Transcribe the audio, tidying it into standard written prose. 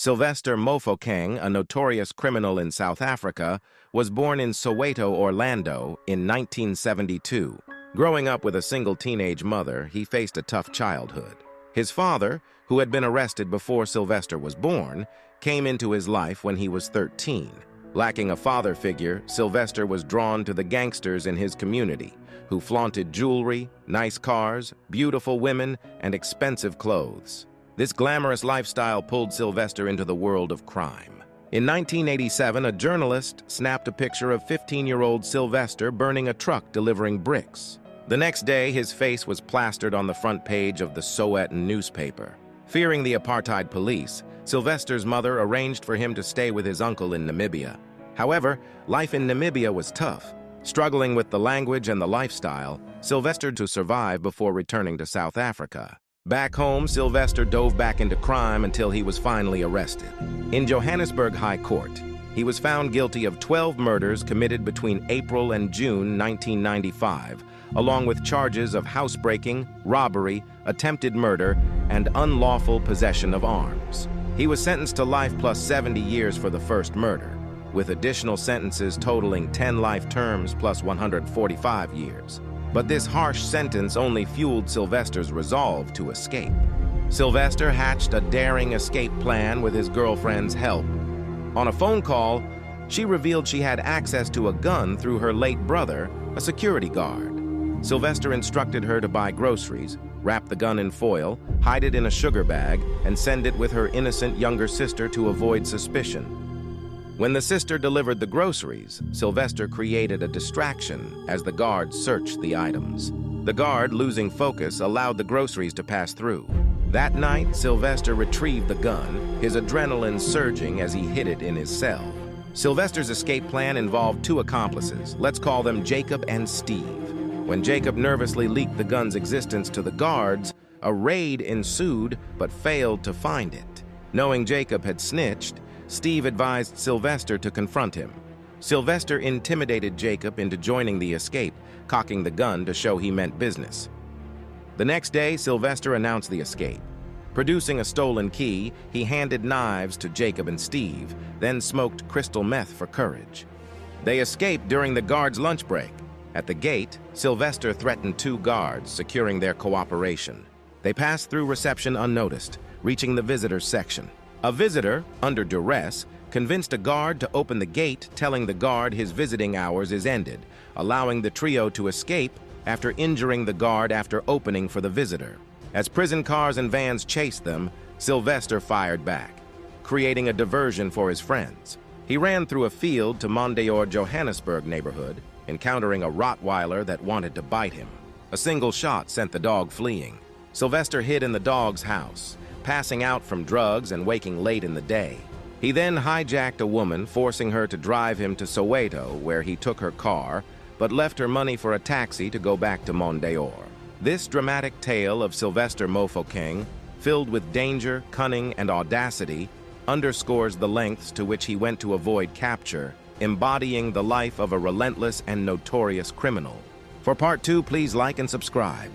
Sylvester Mofokeng, a notorious criminal in South Africa, was born in Soweto, Orlando, in 1972. Growing up with a single teenage mother, he faced a tough childhood. His father, who had been arrested before Sylvester was born, came into his life when he was 13. Lacking a father figure, Sylvester was drawn to the gangsters in his community, who flaunted jewelry, nice cars, beautiful women, and expensive clothes. This glamorous lifestyle pulled Sylvester into the world of crime. In 1987, a journalist snapped a picture of 15-year-old Sylvester burning a truck delivering bricks. The next day, his face was plastered on the front page of the Sowetan newspaper. Fearing the apartheid police, Sylvester's mother arranged for him to stay with his uncle in Namibia. However, life in Namibia was tough. Struggling with the language and the lifestyle, Sylvester to survive before returning to South Africa. Back home, Sylvester dove back into crime until he was finally arrested. In Johannesburg High Court, he was found guilty of 12 murders committed between April and June 1995, along with charges of housebreaking, robbery, attempted murder, and unlawful possession of arms. He was sentenced to life plus 70 years for the first murder, with additional sentences totaling 10 life terms plus 145 years. But this harsh sentence only fueled Sylvester's resolve to escape. Sylvester hatched a daring escape plan with his girlfriend's help. On a phone call, she revealed she had access to a gun through her late brother, a security guard. Sylvester instructed her to buy groceries, wrap the gun in foil, hide it in a sugar bag, and send it with her innocent younger sister to avoid suspicion. When the sister delivered the groceries, Sylvester created a distraction as the guard searched the items. The guard, losing focus, allowed the groceries to pass through. That night, Sylvester retrieved the gun, his adrenaline surging as he hid it in his cell. Sylvester's escape plan involved two accomplices. Let's call them Jacob and Steve. When Jacob nervously leaked the gun's existence to the guards, a raid ensued but failed to find it. Knowing Jacob had snitched, Steve advised Sylvester to confront him. Sylvester intimidated Jacob into joining the escape, cocking the gun to show he meant business. The next day, Sylvester announced the escape. Producing a stolen key, he handed knives to Jacob and Steve, then smoked crystal meth for courage. They escaped during the guards' lunch break. At the gate, Sylvester threatened two guards, securing their cooperation. They passed through reception unnoticed, reaching the visitors section. A visitor, under duress, convinced a guard to open the gate, telling the guard his visiting hours is ended, allowing the trio to escape after injuring the guard after opening for the visitor. As prison cars and vans chased them, Sylvester fired back, creating a diversion for his friends. He ran through a field to Mondeor, Johannesburg neighborhood, encountering a Rottweiler that wanted to bite him. A single shot sent the dog fleeing. Sylvester hid in the dog's house, passing out from drugs and waking late in the day. He then hijacked a woman, forcing her to drive him to Soweto, where he took her car, but left her money for a taxi to go back to Mondeor. This dramatic tale of Sylvester Mofokeng, filled with danger, cunning, and audacity, underscores the lengths to which he went to avoid capture, embodying the life of a relentless and notorious criminal. For part 2, please like and subscribe.